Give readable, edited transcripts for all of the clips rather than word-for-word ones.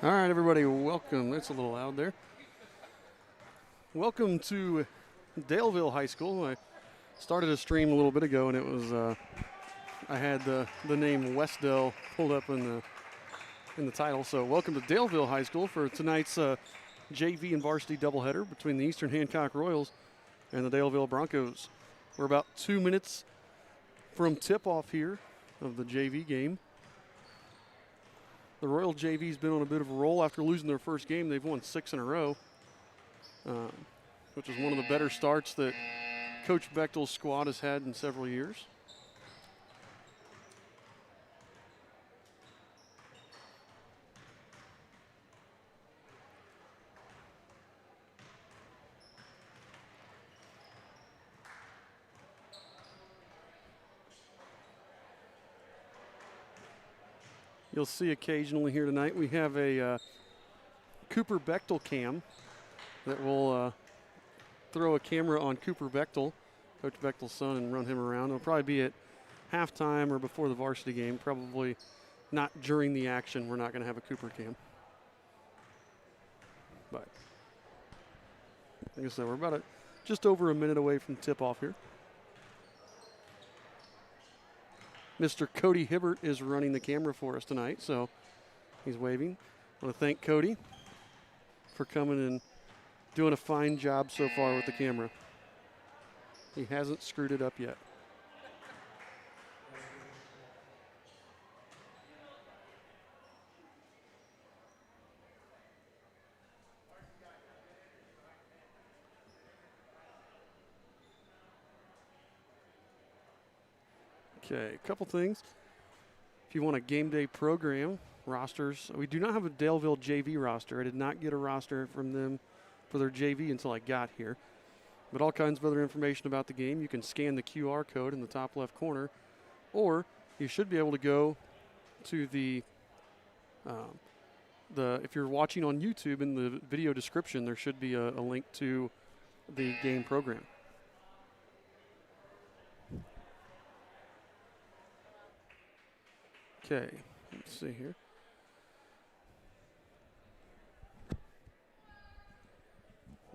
All right, everybody, welcome. That's a little loud there. Welcome to Daleville High School. I started a stream a little bit ago, and it was I had the name Westdale pulled up in the title. So, welcome to Daleville High School for tonight's JV and varsity doubleheader between the Eastern Hancock Royals and the Daleville Broncos. We're about 2 minutes from tip-off here of the JV game. The Royal JV's been on a bit of a roll after losing their first game. They've won 6 in a row, which is one of the better starts that Coach Bechtel's squad has had in several years. You'll see occasionally here tonight we have a Cooper Bechtel cam that will throw a camera on Cooper Bechtel, Coach Bechtel's son, and run him around. It'll probably be at halftime or before the varsity game, probably not during the action. We're not going to have a Cooper cam. But like I said, we're about just over a minute away from tip-off here. Mr. Cody Hibbert is running the camera for us tonight, so he's waving. I want to thank Cody for coming and doing a fine job so far with the camera. He hasn't screwed it up yet. Okay, a couple things. If you want a game day program, rosters, we do not have a Daleville JV roster. I did not get a roster from them for their JV until I got here. But all kinds of other information about the game, you can scan the QR code in the top left corner, or you should be able to go to the if you're watching on YouTube, in the video description, there should be a link to the game program. Okay, let's see here.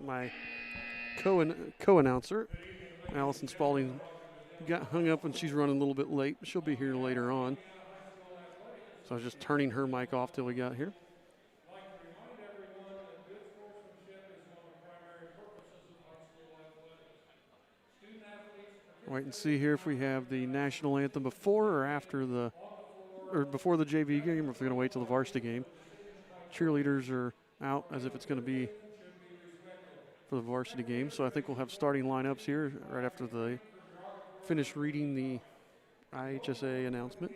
My co-announcer, Allison Spalding, got hung up and she's running a little bit late. She'll be here later on. So I was just turning her mic off till we got here. Wait and see here if we have the national anthem before or after before the JV game, or if we're going to wait till the varsity game. Cheerleaders are out as if it's going to be for the varsity game, so I think we'll have starting lineups here right after they finish reading the IHSA announcement.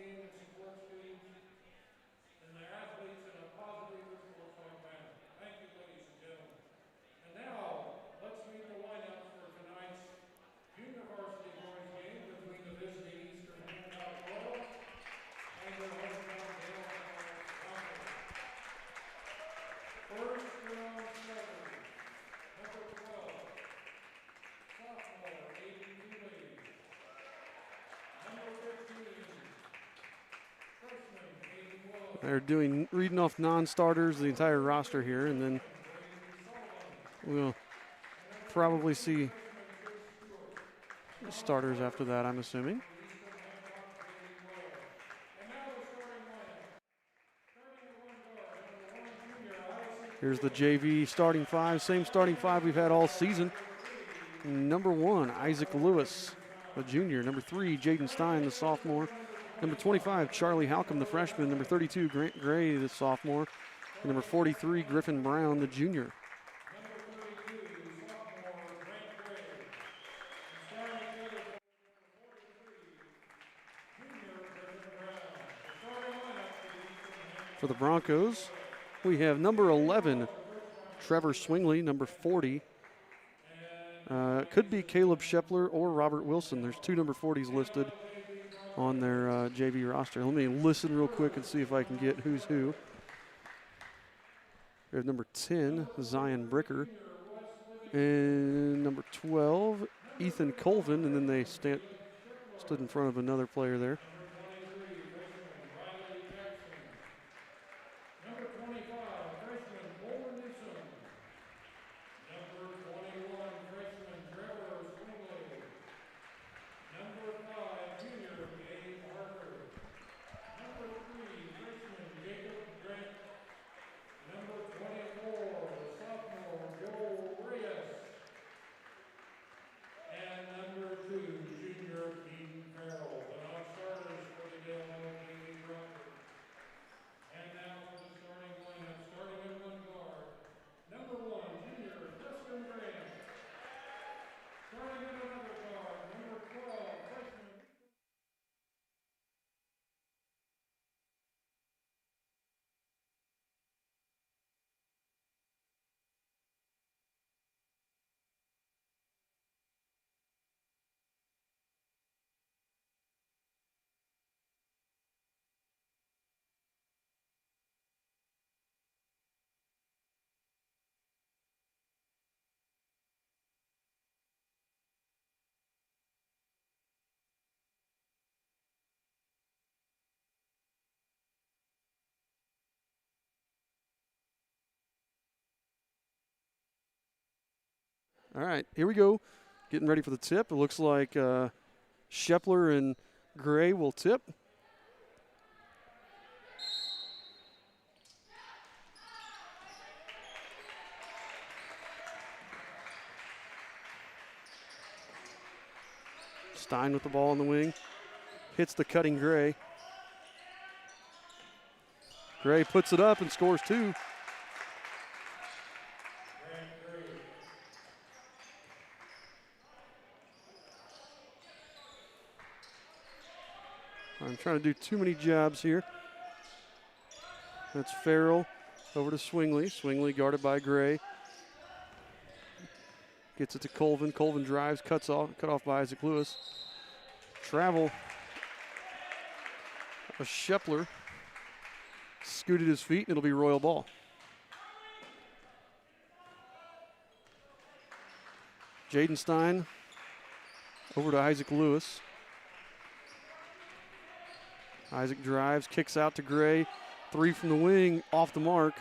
They're reading off non-starters, the entire roster here, and then we'll probably see starters after that, I'm assuming. Here's the JV starting five, same starting five we've had all season. Number 1, Isaac Lewis, a junior. Number 3, Jaden Stein, the sophomore. Number 25, Charlie Halcomb, the freshman. Number 32, Grant Gray, the sophomore. And number 43, Griffin Brown, the junior. For the Broncos, we have number 11, Trevor Swingley. Number 40, could be Caleb Shepler or Robert Wilson. There's 2 number 40s listed on their JV roster. Let me listen real quick and see if I can get who's who. We have number 10, Zion Bricker, and number 12, Ethan Colvin, and then they stood in front of another player there. All right, here we go. Getting ready for the tip. It looks like Shepler and Gray will tip. Stein with the ball in the wing. Hits the cutting Gray. Gray puts it up and scores 2. I'm trying to do too many jobs here. That's Farrell over to Swingley. Swingley guarded by Gray. Gets it to Colvin. Colvin drives, cut off by Isaac Lewis. Travel. A Shepler scooted his feet, and it'll be Royal ball. Jaden Stein over to Isaac Lewis. Isaac drives, kicks out to Gray. 3 from the wing, off the mark.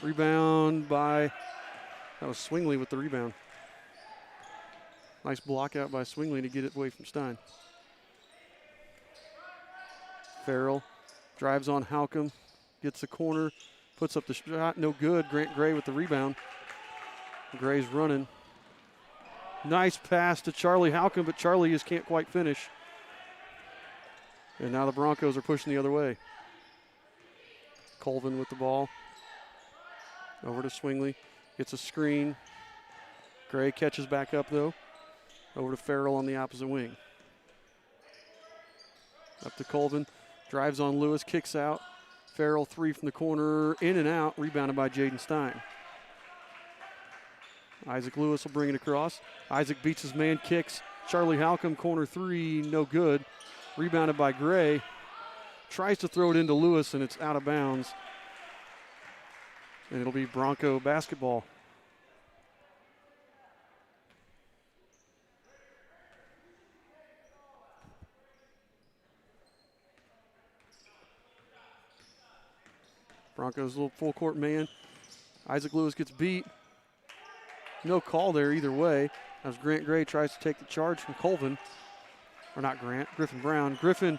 Rebound by, that was Swingley with the rebound. Nice block out by Swingley to get it away from Stein. Farrell drives on Halcomb, gets the corner, puts up the shot, no good. Grant Gray with the rebound. Gray's running. Nice pass to Charlie Halcomb, but Charlie just can't quite finish. And now the Broncos are pushing the other way. Colvin with the ball. Over to Swingley. Gets a screen. Gray catches back up, though. Over to Farrell on the opposite wing. Up to Colvin. Drives on Lewis. Kicks out. Farrell 3 from the corner. In and out. Rebounded by Jaden Stein. Isaac Lewis will bring it across. Isaac beats his man. Kicks. Charlie Halcomb, corner 3. No good. Rebounded by Gray. Tries to throw it into Lewis, and it's out of bounds. And it'll be Bronco basketball. Broncos little full court man. Isaac Lewis gets beat. No call there either way, as Grant Gray tries to take the charge from Colvin. Or not Grant, Griffin Brown. Griffin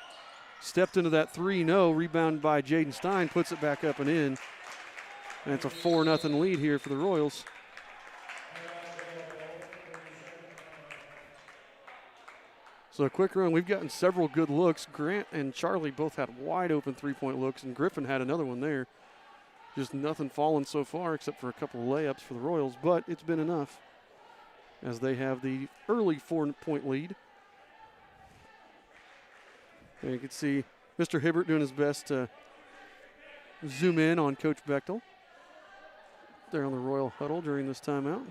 stepped into that 3, no. Rebound by Jaden Stein, puts it back up and in. And it's a 4-0 lead here for the Royals. So a quick run. We've gotten several good looks. Grant and Charlie both had wide open 3-point looks, and Griffin had another one there. Just nothing falling so far except for a couple of layups for the Royals, but it's been enough as they have the early 4-point lead. And you can see Mr. Hibbert doing his best to zoom in on Coach Bechtel there on the Royal huddle during this timeout.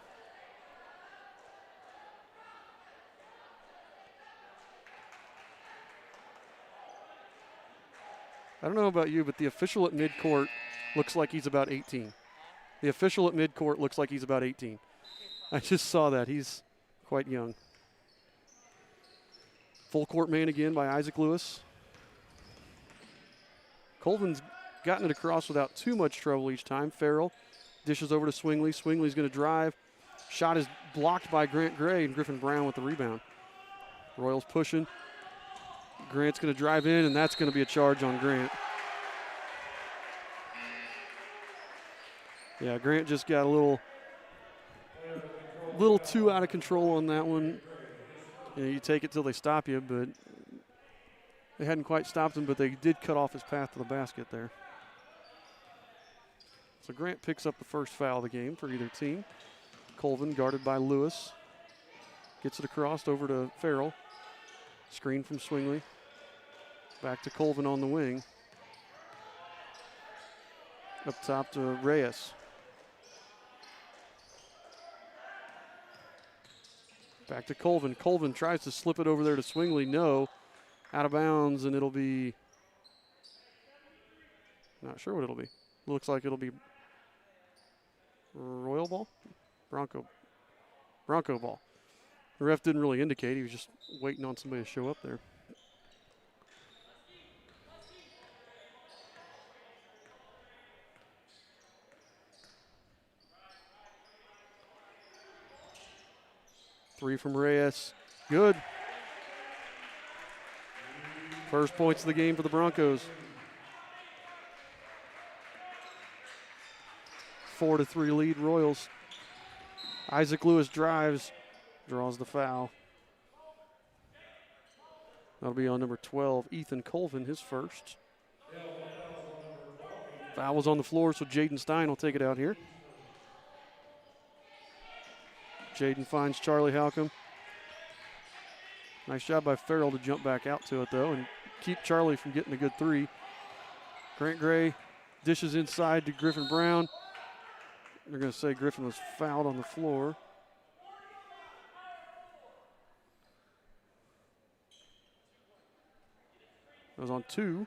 I don't know about you, but the official at midcourt looks like he's about 18. The official at midcourt looks like he's about 18. I just saw that. He's quite young. Full court man again by Isaac Lewis. Colvin's gotten it across without too much trouble each time. Farrell dishes over to Swingley. Swingley's going to drive. Shot is blocked by Grant Gray, and Griffin Brown with the rebound. Royals pushing. Grant's going to drive in, and that's going to be a charge on Grant. Yeah, Grant just got a little too out of control on that one. You know, you take it till they stop you, but they hadn't quite stopped him, but they did cut off his path to the basket there. So Grant picks up the first foul of the game for either team. Colvin guarded by Lewis. Gets it across over to Farrell. Screen from Swingley. Back to Colvin on the wing. Up top to Reyes. Back to Colvin. Colvin tries to slip it over there to Swingley. No. Out of bounds, and it'll be, not sure what it'll be. Looks like it'll be Royal ball? Bronco ball. The ref didn't really indicate. He was just waiting on somebody to show up there. Three from Reyes. Good. First points of the game for the Broncos. 4-3 lead Royals. Isaac Lewis drives, draws the foul. That'll be on number 12, Ethan Colvin, his first. Foul was on the floor, so Jaden Stein will take it out here. Jaden finds Charlie Halcomb. Nice job by Farrell to jump back out to it, though, and keep Charlie from getting a good three. Grant Gray dishes inside to Griffin Brown. They're going to say Griffin was fouled on the floor. That was on 2.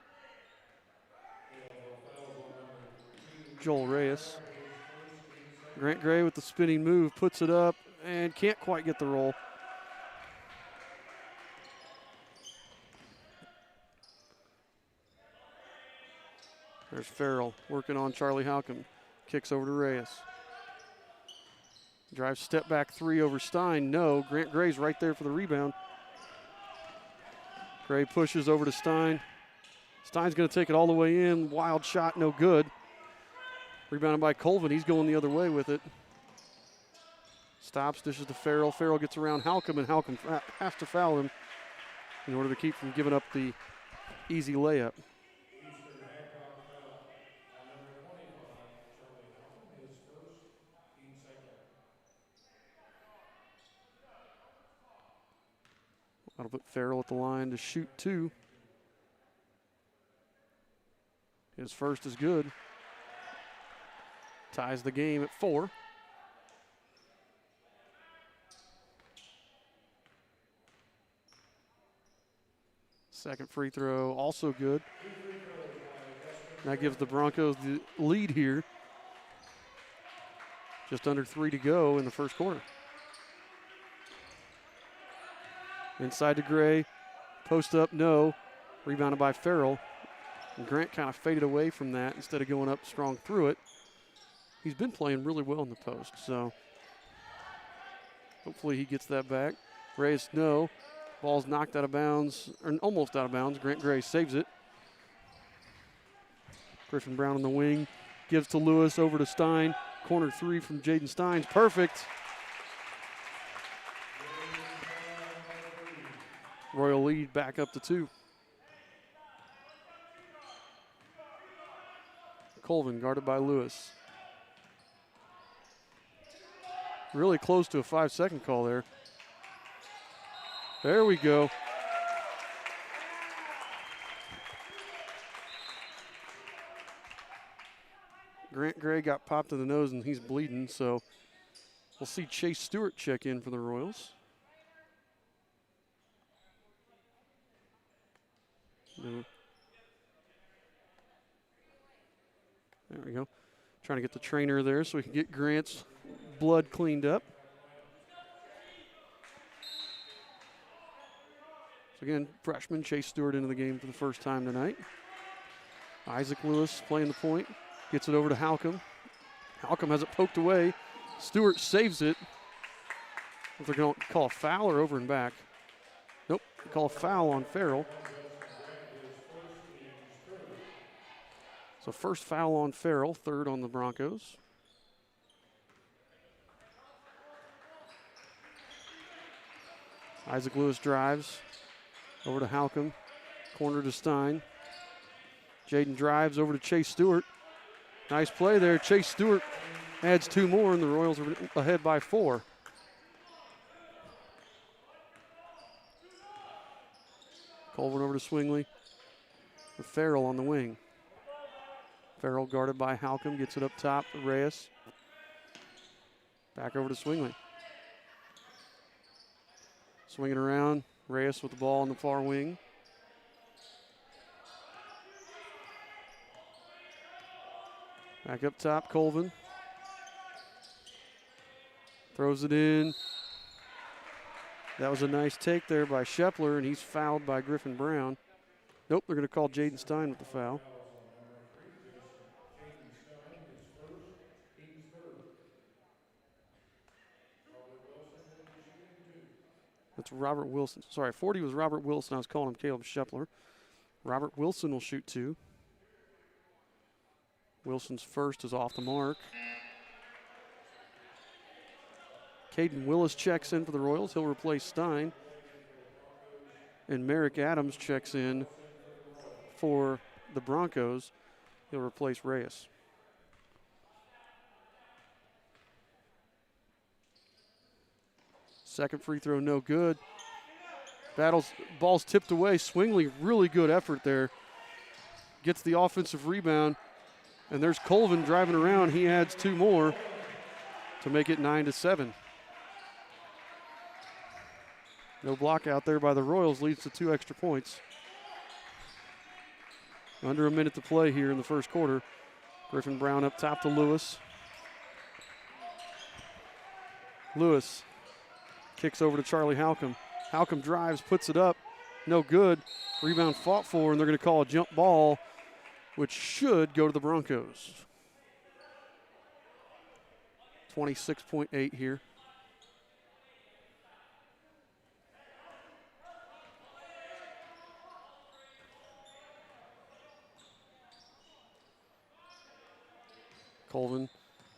Joel Reyes. Grant Gray with the spinning move, puts it up, and can't quite get the roll. There's Farrell working on Charlie Halcomb. Kicks over to Reyes. Drives step back 3 over Stein. No, Grant Gray's right there for the rebound. Gray pushes over to Stein. Stein's going to take it all the way in. Wild shot, no good. Rebounded by Colvin. He's going the other way with it. Stops, dishes to Farrell. Farrell gets around Halcomb, and Halcomb has to foul him in order to keep from giving up the easy layup. That'll put Farrell at the line to shoot 2. His first is good. Ties the game at 4. Second free throw, also good. That gives the Broncos the lead here. Just under 3 to go in the first quarter. Inside to Gray. Post up, no. Rebounded by Farrell. And Grant kind of faded away from that instead of going up strong through it. He's been playing really well in the post, so hopefully he gets that back. Reyes, no. Ball's knocked out of bounds, or almost out of bounds. Grant Gray saves it. Griffin Brown on the wing. Gives to Lewis, over to Stein. Corner 3 from Jaden Steins. Perfect. Royal lead back up to 2. Colvin guarded by Lewis. Really close to a 5-second call there. There we go. Grant Gray got popped in the nose and he's bleeding, so we'll see Chase Stewart check in for the Royals. There we go. Trying to get the trainer there so we can get Grant's blood cleaned up. So again, freshman Chase Stewart into the game for the first time tonight. Isaac Lewis playing the point. Gets it over to Halcomb. Halcomb has it poked away. Stewart saves it. If they're going to call a foul or over and back. Nope, they call a foul on Farrell. So first foul on Farrell, third on the Broncos. Isaac Lewis drives over to Halcomb. Corner to Stein. Jaden drives over to Chase Stewart. Nice play there. Chase Stewart adds 2 more, and the Royals are ahead by 4. Colvin over to Swingley. With Farrell on the wing. Farrell guarded by Halcomb, gets it up top to Reyes. Back over to Swingley. Swinging around, Reyes with the ball on the far wing. Back up top, Colvin. Throws it in. That was a nice take there by Shepler, and he's fouled by Griffin Brown. Nope, they're going to call Jaden Stein with the foul. That's Robert Wilson. Sorry, 40 was Robert Wilson. I was calling him Caleb Shepler. Robert Wilson will shoot 2. Wilson's first is off the mark. Caden Willis checks in for the Royals. He'll replace Stein. And Merrick Adams checks in for the Broncos. He'll replace Reyes. Second free throw, no good. Ball's tipped away. Swingley, really good effort there. Gets the offensive rebound. And there's Colvin driving around. He adds 2 more to make it 9-7. No block out there by the Royals leads to 2 extra points. Under a minute to play here in the first quarter. Griffin Brown up top to Lewis. Lewis kicks over to Charlie Halcomb. Halcomb drives, puts it up. No good. Rebound fought for, and they're going to call a jump ball, which should go to the Broncos. 26.8 here. Colvin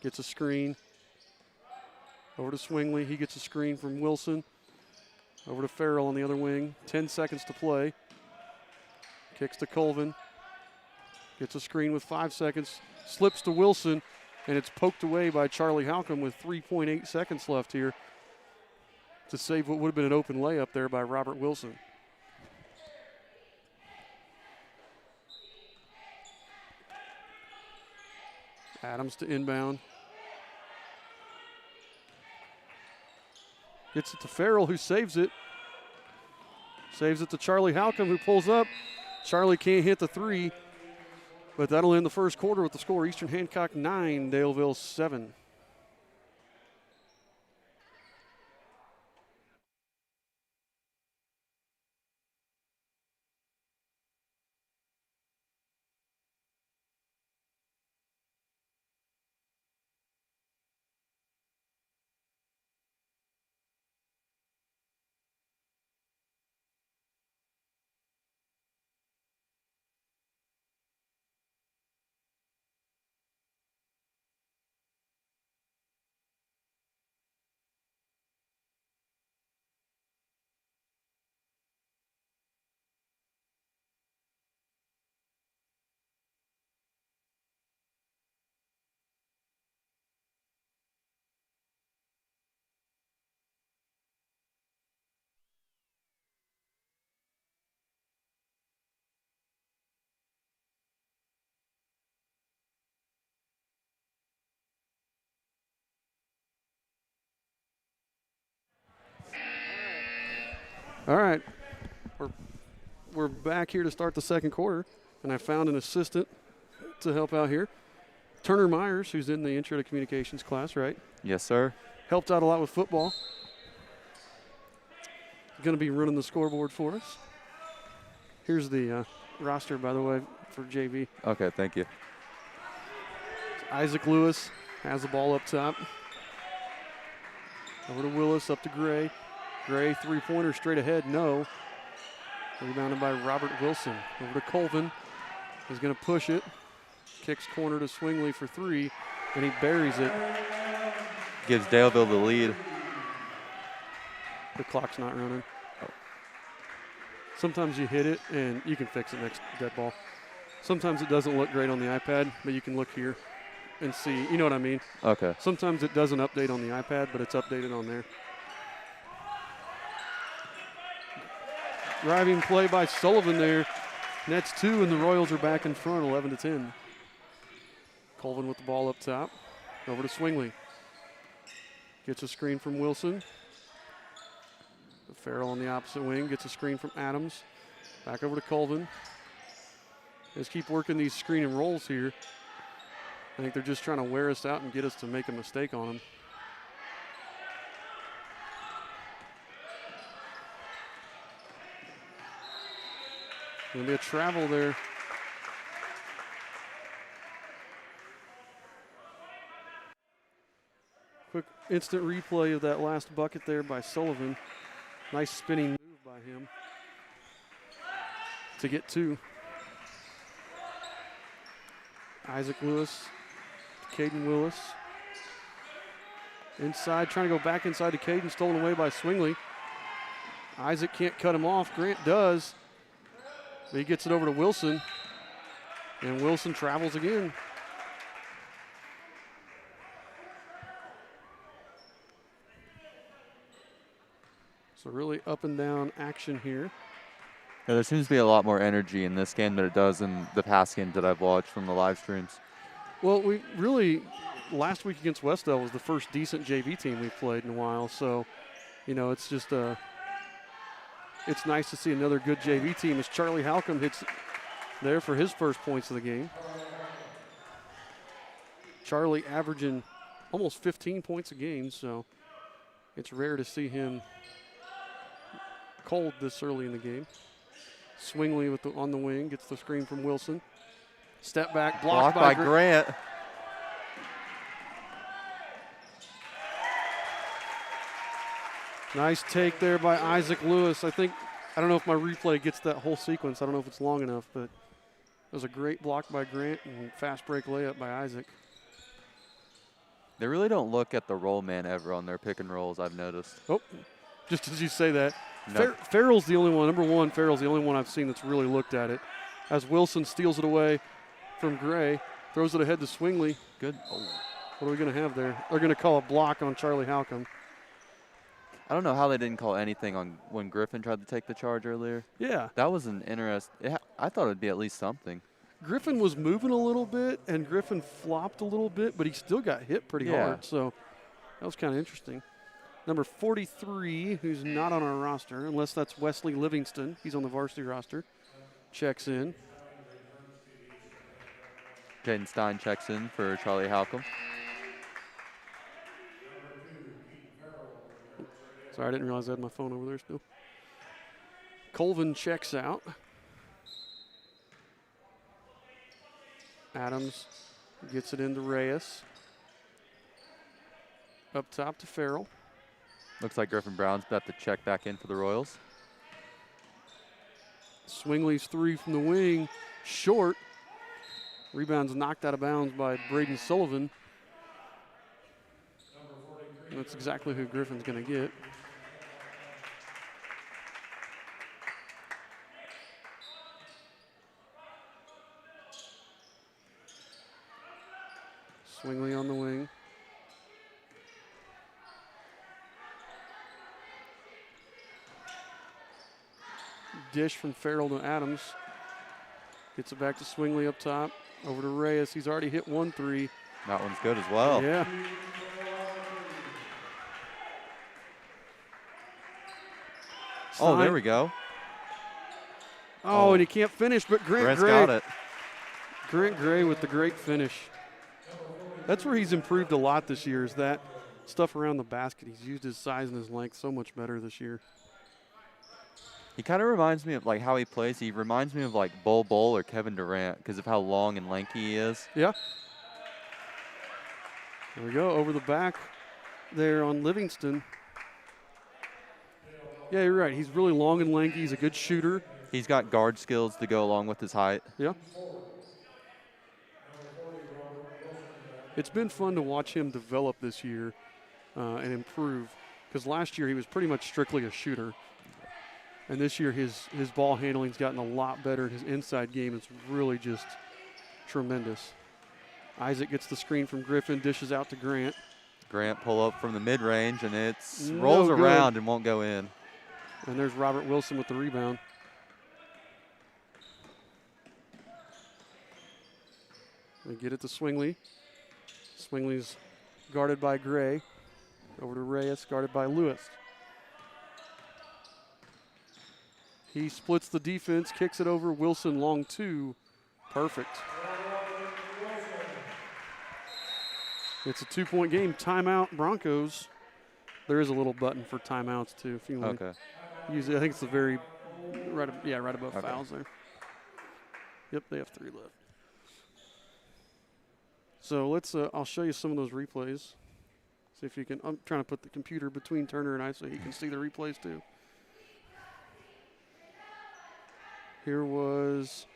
gets a screen. Over to Swingley. He gets a screen from Wilson. Over to Farrell on the other wing. 10 seconds to play. Kicks to Colvin. Gets a screen with 5 seconds. Slips to Wilson. And it's poked away by Charlie Halcomb with 3.8 seconds left here to save what would have been an open layup there by Robert Wilson. Adams to inbound. Gets it to Farrell, who saves it. Saves it to Charlie Halcomb, who pulls up. Charlie can't hit the 3, but that'll end the first quarter with the score. Eastern Hancock 9, Daleville 7. All right, we're back here to start the second quarter, and I found an assistant to help out here. Turner Myers, who's in the Intro to Communications class, right? Yes, sir. Helped out a lot with football. Going to be running the scoreboard for us. Here's the roster, by the way, for JV. Okay, thank you. Isaac Lewis has the ball up top. Over to Willis, up to Gray. Gray, three-pointer straight ahead, no. Rebounded by Robert Wilson. Over to Colvin. He's going to push it. Kicks corner to Swingley for 3, and he buries it. Gives Daleville the lead. The clock's not running. Oh. Sometimes you hit it, and you can fix it next dead ball. Sometimes it doesn't look great on the iPad, but you can look here and see. You know what I mean? Okay. Sometimes it doesn't update on the iPad, but it's updated on there. driving play by Sullivan there. Nets 2, and the Royals are back in front, 11-10. Colvin with the ball up top. Over to Swingley. Gets a screen from Wilson. Farrell on the opposite wing gets a screen from Adams. Back over to Colvin. Just keep working these screen and rolls here. I think they're just trying to wear us out and get us to make a mistake on them. Going to be a travel there. Quick instant replay of that last bucket there by Sullivan. Nice spinning move by him to get 2. Isaac Lewis, Caden Willis. Inside, trying to go back inside to Caden, stolen away by Swingley. Isaac can't cut him off. Grant does. But he gets it over to Wilson. And Wilson travels again. So really up and down action here. Yeah, there seems to be a lot more energy in this game than it does in the past games that I've watched from the live streams. Well, we really, last week against Westdale was the first decent JV team we've played in a while. So, you know, it's just it's nice to see another good JV team as Charlie Halcomb hits there for his first points of the game. Charlie averaging almost 15 points a game, so it's rare to see him cold this early in the game. Swingley with on the wing, gets the screen from Wilson. Step back, blocked by Grant. Nice take there by Isaac Lewis. I don't know if my replay gets that whole sequence. I don't know if it's long enough, but it was a great block by Grant and fast break layup by Isaac. They really don't look at the roll man ever on their pick and rolls, I've noticed. Oh, just as you say that. No. Farrell's the only one. Number 1, Farrell's the only one I've seen that's really looked at it. As Wilson steals it away from Gray, throws it ahead to Swingley. Good. Oh. What are we going to have there? They're going to call a block on Charlie Halcomb. I don't know how they didn't call anything on when Griffin tried to take the charge earlier. Yeah. That was an I thought it would be at least something. Griffin was moving a little bit, and Griffin flopped a little bit, but he still got hit pretty hard. So that was kind of interesting. Number 43, who's not on our roster, unless that's Wesley Livingston. He's on the varsity roster. Checks in. Jaden Stein checks in for Charlie Halcomb. Sorry, I didn't realize I had my phone over there still. Colvin checks out. Adams gets it into Reyes. Up top to Farrell. Looks like Griffin Brown's about to check back in for the Royals. Swingley's 3 from the wing, short. Rebound's knocked out of bounds by Braden Sullivan. And that's exactly who Griffin's going to get. Swingley on the wing. Dish from Farrell to Adams. Gets it back to Swingley up top. Over to Reyes. He's already hit 1 3. That one's good as well. Yeah. Oh, there we go. Oh, and he can't finish, but Grant Gray. Got it. Grant Gray with the great finish. That's where he's improved a lot this year, is that stuff around the basket. He's used his size and his length so much better this year. He kind of reminds me of like how he plays. He reminds me of like Bol Bol or Kevin Durant because of how long and lanky he is. Yeah. There we go, over the back there on Livingston. Yeah, you're right. He's really long and lanky. He's a good shooter. He's got guard skills to go along with his height. Yeah. It's been fun to watch him develop this year and improve, because last year he was pretty much strictly a shooter. And this year his ball handling's gotten a lot better. His inside game is really just tremendous. Isaac gets the screen from Griffin, dishes out to Grant. Grant pull up from the mid-range, and it's rolls around and won't go in. And there's Robert Wilson with the rebound. They get it to Swingley. Swingley's guarded by Gray. Over to Reyes, guarded by Lewis. He splits the defense, kicks it over. Wilson, long 2. Perfect. It's a 2-point game. Timeout, Broncos. There is a little button for timeouts, too, if you want to use it. I think it's the very right above fouls there. Yep, they have 3 left. So let's. I'll show you some of those replays. See if you can. I'm trying to put the computer between Turner and I so he can see the replays too. Here was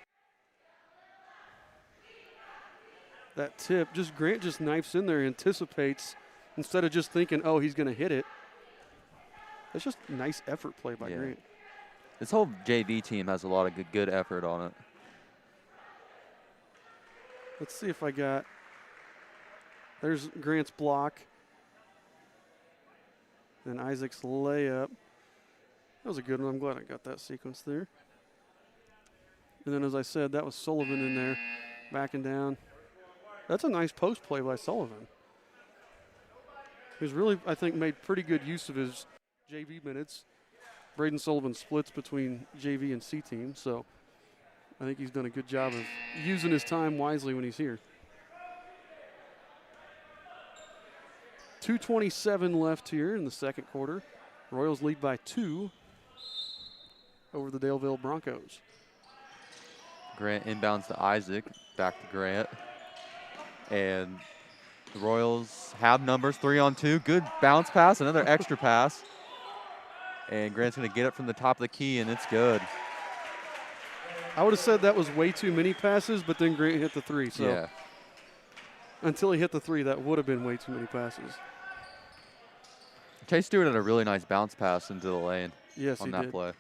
that tip. Grant just knifes in there, anticipates instead of just thinking, oh, he's going to hit it. That's just nice effort play by Grant. This whole JV team has a lot of good effort on it. Let's see if I got. There's Grant's block. And Isaac's layup. That was a good one. I'm glad I got that sequence there. And then, as I said, that was Sullivan in there, backing down. That's a nice post play by Sullivan. He's really, I think, made pretty good use of his JV minutes. Braden Sullivan splits between JV and C team, so I think he's done a good job of using his time wisely when he's here. 2:27 left here in the second quarter. Royals lead by 2 over the Daleville Broncos. Grant inbounds to Isaac, back to Grant. And the Royals have numbers, 3-on-2. Good bounce pass, another extra pass. And Grant's going to get it from the top of the key, and it's good. I would have said that was way too many passes, but then Grant hit the 3. So until he hit the 3, that would have been way too many passes. Chase Stewart had a really nice bounce pass into the lane. Yes, on he that did. play.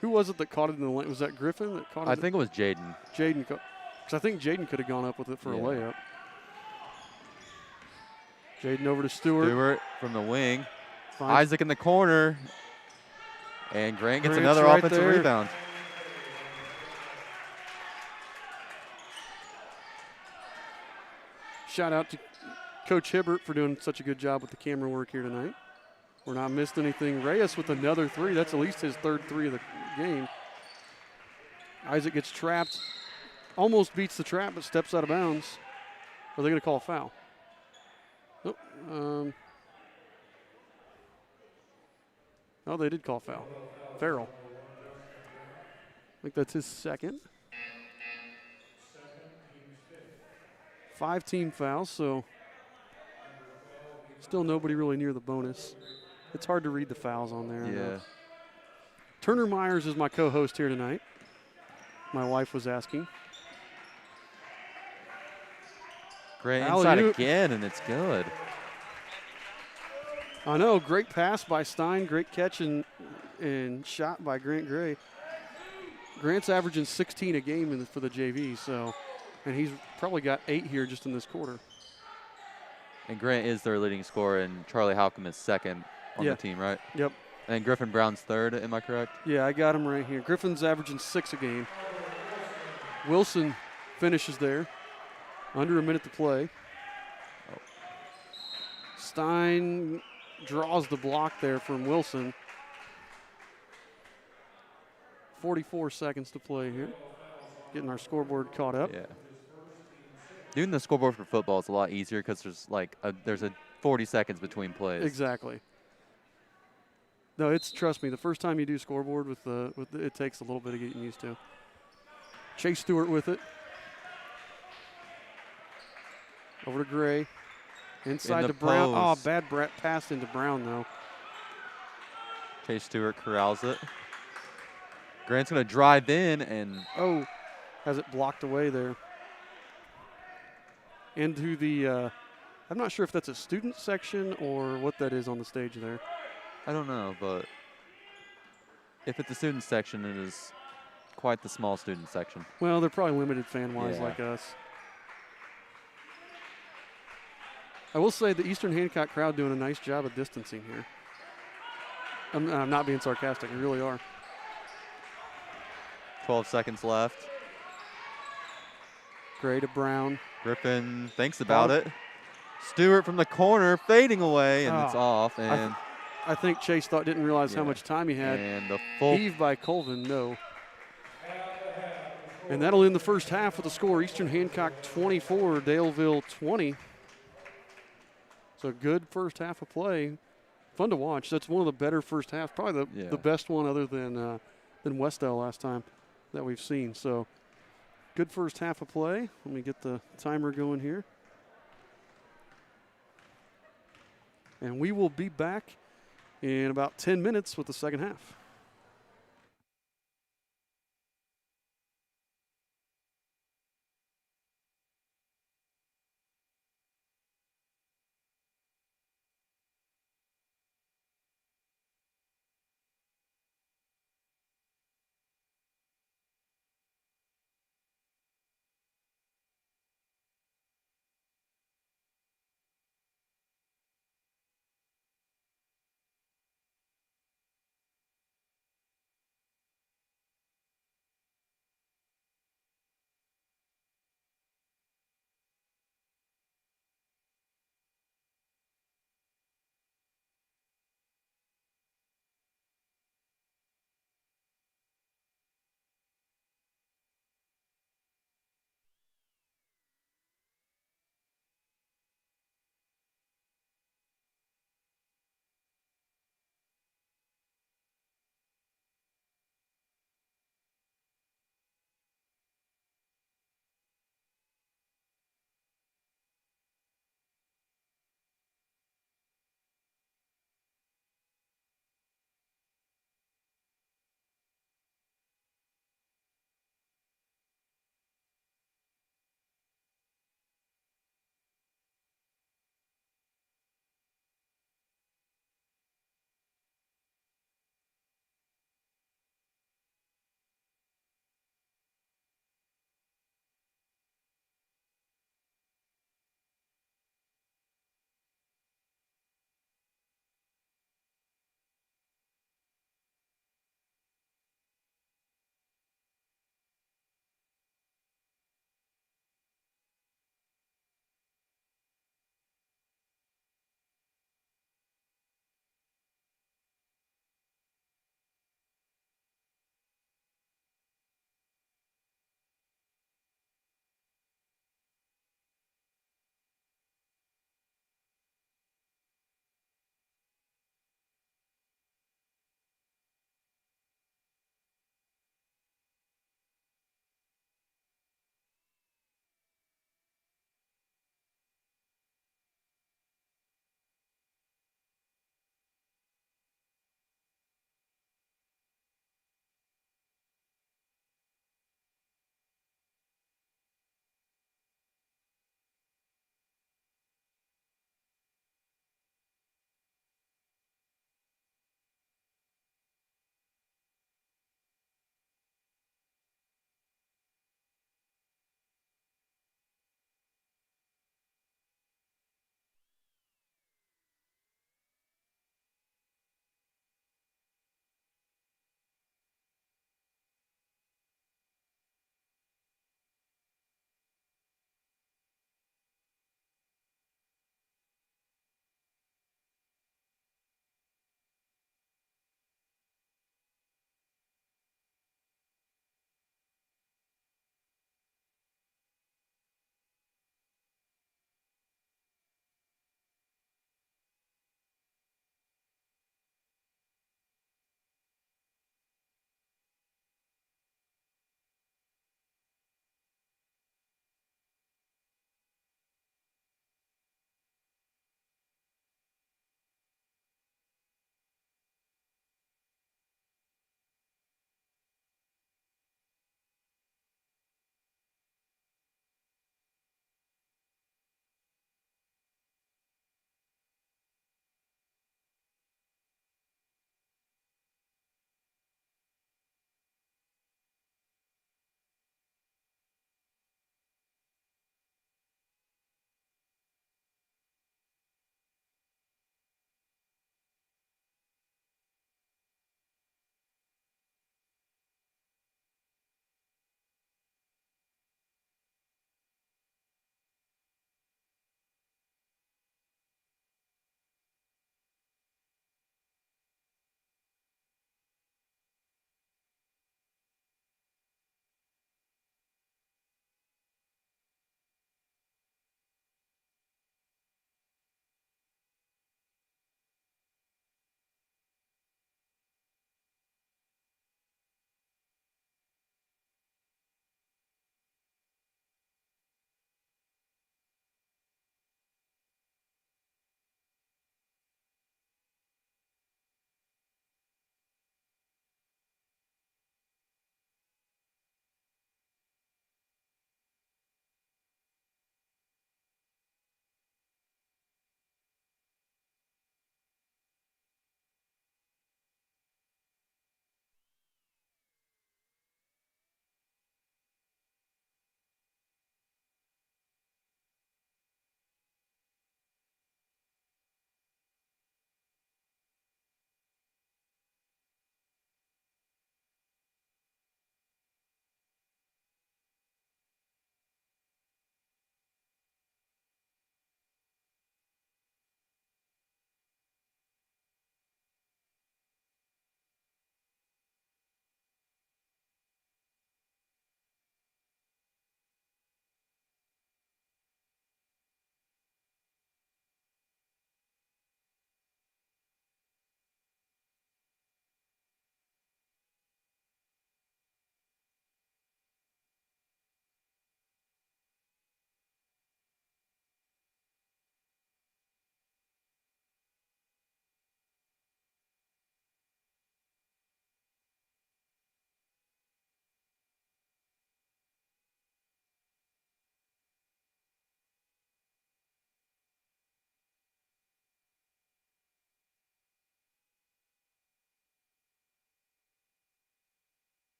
Who was it that caught it in the lane? Was that Griffin that caught it? I think it was Jaden. Jaden, because I think Jaden could have gone up with it for a layup. Jaden over to Stewart. Stewart from the wing. Fine. Isaac in the corner. And Grant gets Grant's another right offensive there. rebound. Shout out to Coach Hibbert for doing such a good job with the camera work here tonight. We're not missed anything. Reyes with another 3. That's at least his 3rd 3 of the game. Isaac gets trapped. Almost beats the trap, but steps out of bounds. Are they going to call a foul? Nope. Oh, they did call foul. Farrell. I think that's his 2nd. 5 team fouls, so still nobody really near the bonus. It's hard to read the fouls on there. Yeah. Turner Myers is my co-host here tonight. My wife was asking. Grant inside again, and it's good. I know, great pass by Stein, great catch and shot by Grant Gray. Grant's averaging 16 a game for the JV, and he's probably got 8 here just in this quarter. And Grant is their leading scorer, and Charlie Halcomb is 2nd on the team, right? Yep. And Griffin Brown's 3rd, am I correct? Yeah, I got him right here. Griffin's averaging 6 a game. Wilson finishes there. Under a minute to play. Oh. Stein draws the block there from Wilson. 44 seconds to play here. Getting our scoreboard caught up. Yeah. Doing the scoreboard for football is a lot easier because there's a 40 seconds between plays. Exactly. No, trust me, the first time you do scoreboard it takes a little bit of getting used to. Chase Stewart with it. Over to Gray. Inside to Brown. Oh, bad pass into Brown, though. Chase Stewart corrals it. Grant's going to drive in and... Oh, has it blocked away there. Into the, I'm not sure if that's a student section or what that is on the stage there. I don't know, but if it's a student section, it is quite the small student section. Well, they're probably limited fan-wise like us. I will say the Eastern Hancock crowd doing a nice job of distancing here. I'm not being sarcastic. You really are. 12 seconds left. Gray to Brown. Griffin thinks about it. Stewart from the corner, fading away, and it's off. And I think Chase didn't realize how much time he had. And the full heave by Colvin, no. And that'll end the first half with the score: Eastern Hancock 24, Daleville 20. So good first half of play. Fun to watch. That's one of the better first halves, probably the best one other than Westdale last time that we've seen. So good first half of play. Let me get the timer going here. And we will be back in about 10 minutes with the second half.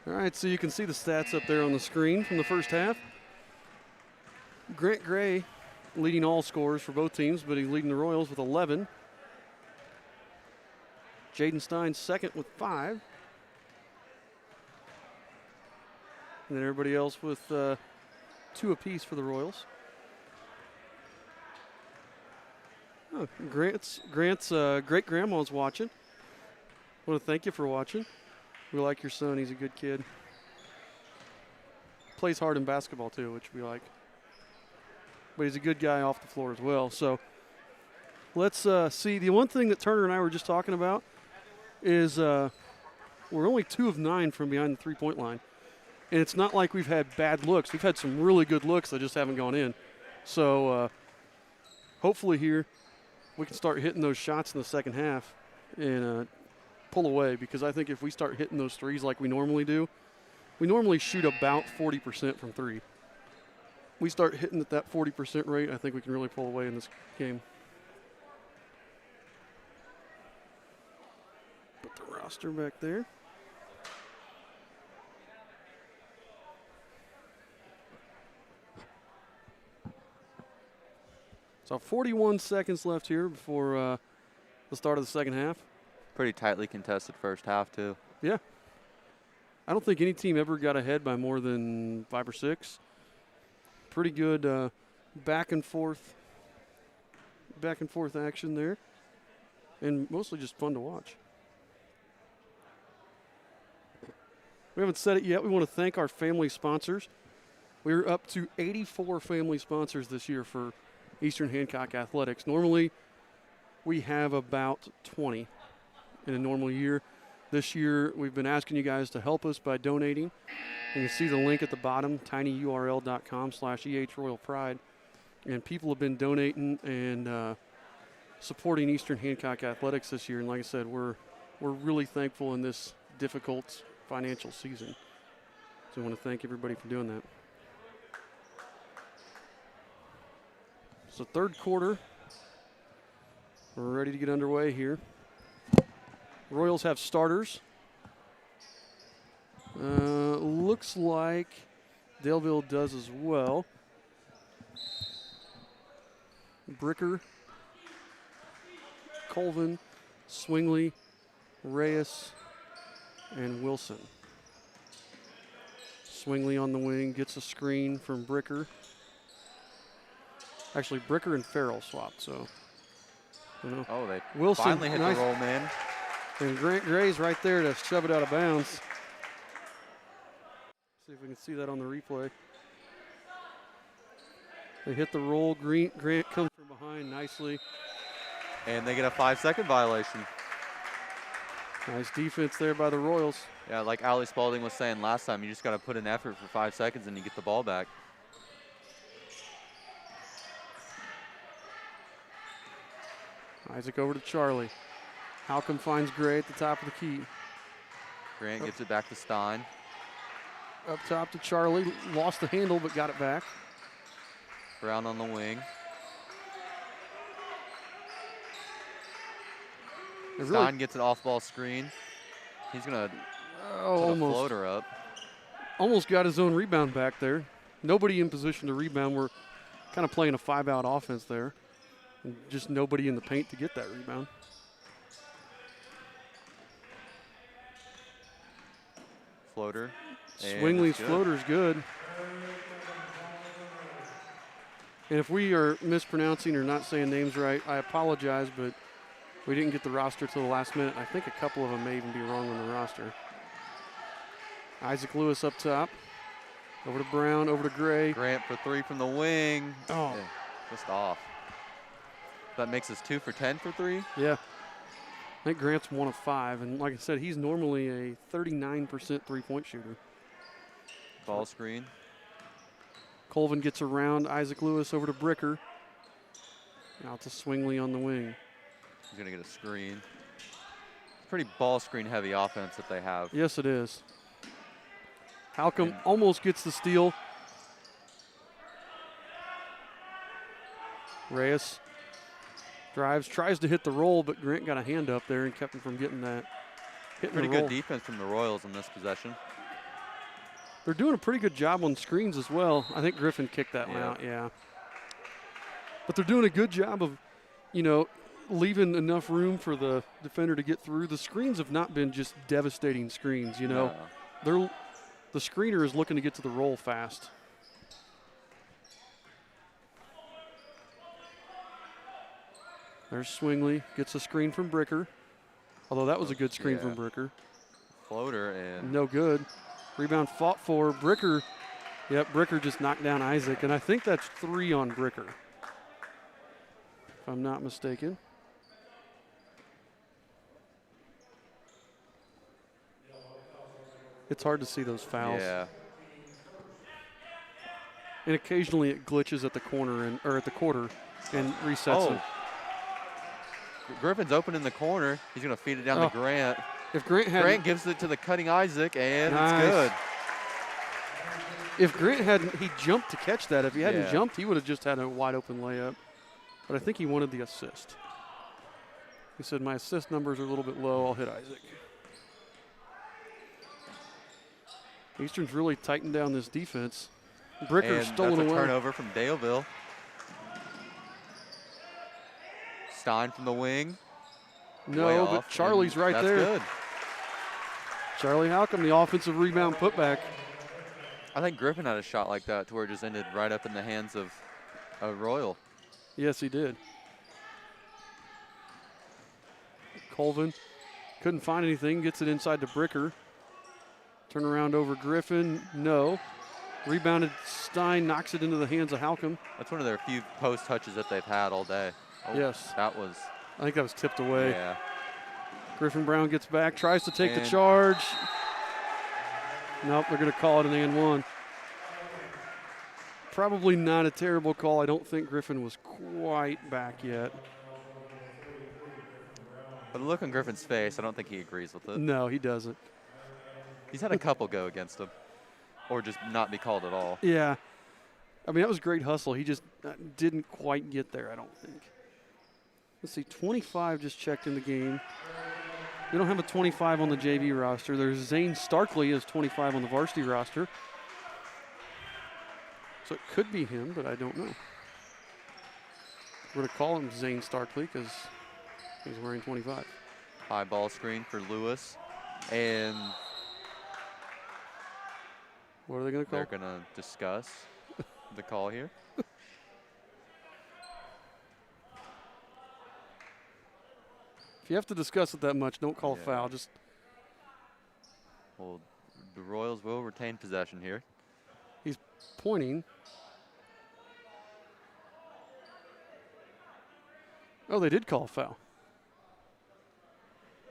All right, so you can see the stats up there on the screen from the first half. Grant Gray leading all scores for both teams, but he's leading the Royals with 11. Jaden Stein second with 5. And then everybody else with 2 apiece for the Royals. Oh, Grant's great grandma's watching. I want to thank you for watching. We like your son. He's a good kid. Plays hard in basketball too, which we like. But he's a good guy off the floor as well. So let's see. The one thing that Turner and I were just talking about is we're only 2 of 9 from behind the three-point line. And it's not like we've had bad looks. We've had some really good looks that just haven't gone in. So hopefully here we can start hitting those shots in the second half and pull away, because I think if we start hitting those threes like we normally do, we normally shoot about 40% from 3. We start hitting at that 40% rate, I think we can really pull away in this game. Put the roster back there. So 41 seconds left here before the start of the second half. Pretty tightly contested first half, too. Yeah. I don't think any team ever got ahead by more than 5 or 6. Pretty good back and forth action there, and mostly just fun to watch. We haven't said it yet. We want to thank our family sponsors. We're up to 84 family sponsors this year for Eastern Hancock Athletics. Normally, we have about 20 in a normal year. This year, we've been asking you guys to help us by donating. You can see the link at the bottom, tinyurl.com/EHRoyalPride. And people have been donating and supporting Eastern Hancock Athletics this year. And like I said, we're really thankful in this difficult financial season. So I want to thank everybody for doing that. So third quarter, we're ready to get underway here. Royals have starters. Looks like Daleville does as well. Bricker, Colvin, Swingley, Reyes, and Wilson. Swingley on the wing gets a screen from Bricker. Actually, Bricker and Farrell swapped, so. Oh, they Wilson, finally hit nice. the roll man. And Grant Gray's right there to shove it out of bounds. See if we can see that on the replay. They hit the roll. Grant comes from behind nicely. And they get a 5-second violation. Nice defense there by the Royals. Yeah, like Ali Spalding was saying last time, you just got to put in effort for 5 seconds and you get the ball back. Isaac over to Charlie. Halcomb finds Gray at the top of the key. Grant gives it back to Stein. Up top to Charlie. Lost the handle, but got it back. Brown on the wing. Stein gets an off-ball screen. He's going to put a floater up. Almost got his own rebound back there. Nobody in position to rebound. We're kind of playing a 5-out offense there. And just nobody in the paint to get that rebound. Floater. Swingley's floater's good. And if we are mispronouncing or not saying names right, I apologize, but we didn't get the roster till the last minute. I think a couple of them may even be wrong on the roster. Isaac Lewis up top. Over to Brown, over to Gray. Grant for 3 from the wing. Oh. Yeah, just off. That makes us 2 for 10 for 3. Yeah. I think Grant's 1 of 5. And like I said, he's normally a 39% three-point shooter. Ball screen. Colvin gets around Isaac Lewis over to Bricker. Out to Swingley on the wing. He's going to get a screen. Pretty ball screen heavy offense that they have. Yes, it is. Halcomb almost gets the steal. Reyes drives, tries to hit the roll, but Grant got a hand up there and kept him from getting that. Pretty good defense from the Royals in this possession. They're doing a pretty good job on screens as well. I think Griffin kicked that one Yeah. out, yeah. But they're doing a good job of, leaving enough room for the defender to get through. The screens have not been just devastating screens, No. The screener is looking to get to the roll fast. There's Swingley, gets a screen from Bricker. Although that was a good screen from Bricker. Floater and no good. Rebound fought for Bricker. Yep, Bricker just knocked down Isaac, and I think that's 3 on Bricker, if I'm not mistaken. It's hard to see those fouls. Yeah. And occasionally it glitches at the corner or at the quarter and resets it. Griffin's open in the corner. He's going to feed it down to Grant. If Grant gives it to the cutting Isaac, and nice. It's good. If Grant he jumped to catch that. If he hadn't jumped, he would have just had a wide open layup. But I think he wanted the assist. He said, my assist numbers are a little bit low. I'll hit Isaac. Eastern's really tightened down this defense. Bricker's stolen that's a away. Turnover from Daleville. Stein from the wing. No, but Charlie's right there. That's good. Charlie Halcomb, the offensive rebound putback. I think Griffin had a shot like that to where it just ended right up in the hands of Royal. Yes, he did. Colvin couldn't find anything, gets it inside to Bricker. Turn around over Griffin, no. Rebounded Stein, knocks it into the hands of Halcomb. That's one of their few post touches that they've had all day. Yes. That was. I think that was tipped away. Yeah. Griffin Brown gets back, tries to take the charge. Nope, they're going to call it an and one. Probably not a terrible call. I don't think Griffin was quite back yet. But the look on Griffin's face, I don't think he agrees with it. No, he doesn't. He's had a couple go against him, or just not be called at all. Yeah. I mean, that was great hustle. He just didn't quite get there, I don't think. Let's see, 25 just checked in the game. We don't have a 25 on the JV roster. There's Zane Starkley as 25 on the varsity roster. So it could be him, but I don't know. We're going to call him Zane Starkley because he's wearing 25. High ball screen for Lewis. And what are they going to call? They're going to discuss the call here. If you have to discuss it that much, don't call a foul. Just. Well, the Royals will retain possession here. He's pointing. Oh, they did call a foul.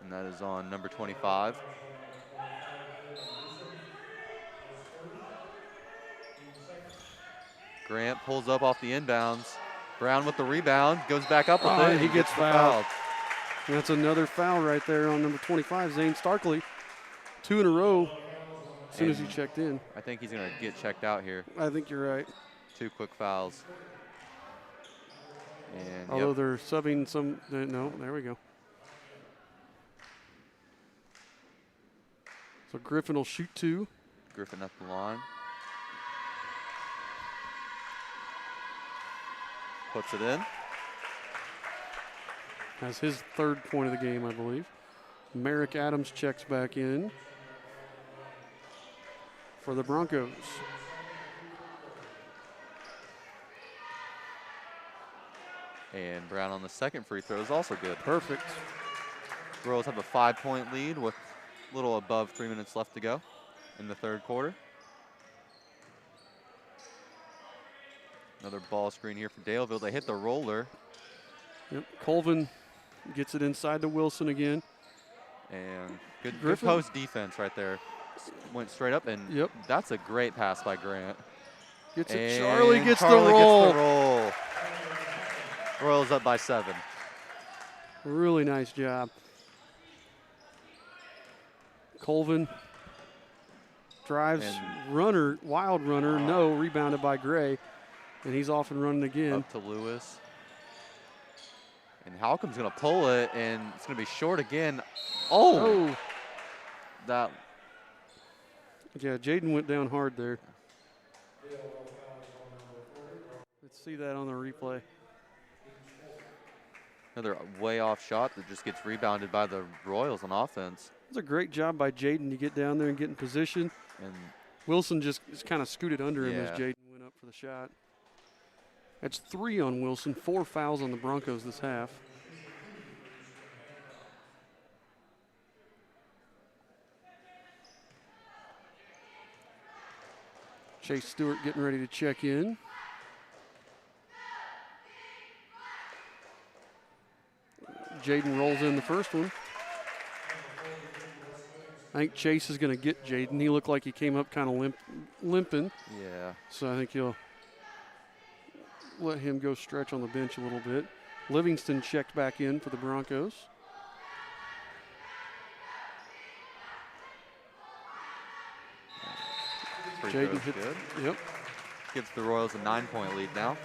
And that is on number 25. Grant pulls up off the inbounds. Brown with the rebound, goes back up with it. He gets fouled. That's another foul right there on number 25, Zane Starkley. 2 in a row as soon as he checked in. I think he's going to get checked out here. I think you're right. 2 quick fouls. And although they're subbing some, no, there we go. So Griffin will shoot 2. Griffin up the line. Puts it in. That's his 3rd point of the game, I believe. Merrick Adams checks back in for the Broncos. And Brown on the 2nd free throw is also good. Perfect. Royals have a 5-point lead with a little above 3 minutes left to go in the 3rd quarter. Another ball screen here for Daleville. They hit the roller. Yep. Colvin gets it inside to Wilson again. And good post defense right there. Went straight up, and that's a great pass by Grant. Gets it. Charlie gets the roll. Royals up by 7. Really nice job. Colvin drives, runner, wild runner, no, rebounded by Gray. And he's off and running again. Up to Lewis. And Halcom's going to pull it, and it's going to be short again. Oh! That. Yeah, Jaden went down hard there. Let's see that on the replay. Another way off shot that just gets rebounded by the Royals on offense. It's a great job by Jaden to get down there and get in position. And Wilson just kind of scooted under him as Yeah. Jaden went up for the shot. That's 3 on Wilson, 4 fouls on the Broncos this half. Chase Stewart getting ready to check in. Jaden rolls in the first one. I think Chase is going to get Jaden. He looked like he came up kind of limping. yeah, So I think he'll let him go stretch on the bench a little bit. Livingston checked back in for the Broncos. free Jaden throw's hit. good. Yep. Gives the Royals a 9-point lead now.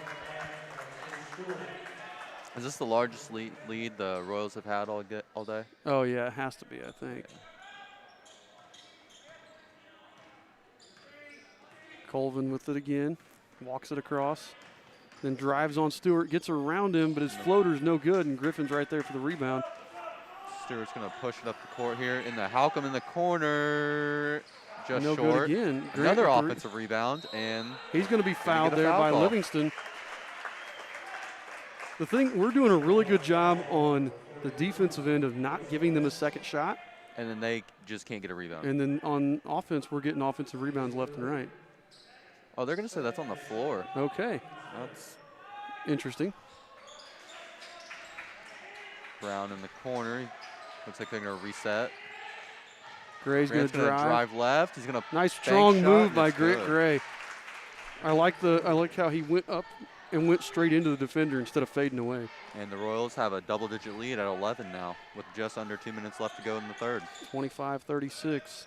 Is this the largest lead the Royals have had all day? Oh, yeah, it has to be, I think. Colvin with it again. Walks it across. Then drives on Stewart. Gets around him, but his floater's no good, and Griffin's right there for the rebound. Stewart's going to push it up the court here. In the Halcomb in the corner. Just no short. good again. Another Grant offensive rebound, and he's going to be fouled get a there foul by call. Livingston. The thing, we're doing a really good job on the defensive end of not giving them a second shot. and then they just can't get a rebound. And then on offense, we're getting offensive rebounds left and right. Oh, they're going to say that's on the floor. Okay. That's Interesting. Brown in the corner. Looks like they're going to reset. Gray's going to drive left. He's going to Nice strong move by Grant Gray. I like how he went up and went straight into the defender instead of fading away. And the Royals have a double-digit lead at 11 now, with just under 2 minutes left to go in the third. 25-36.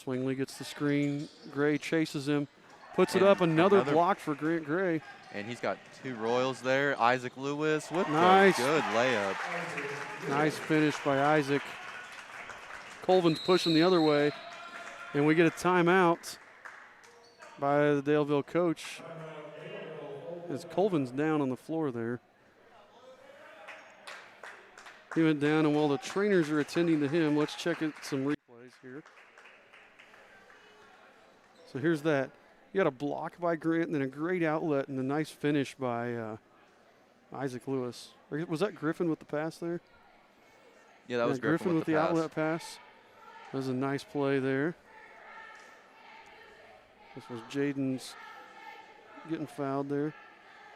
Swingley gets the screen. Gray chases him, puts it And up. Another another- block for Grant Gray. And he's got two Royals there. Isaac Lewis with Nice. the good layup. Nice finish by Isaac. Colvin's pushing the other way, and we get a timeout by the Daleville coach as Colvin's down on the floor there. He went down, and while the trainers are attending to him, let's check some replays here. So here's that. You got a block by Grant and then a great outlet and a nice finish by Isaac Lewis. Or was that Griffin with the pass there? Yeah, that was Griffin with the pass. outlet pass. That was a nice play there. This was Jaden's getting fouled there.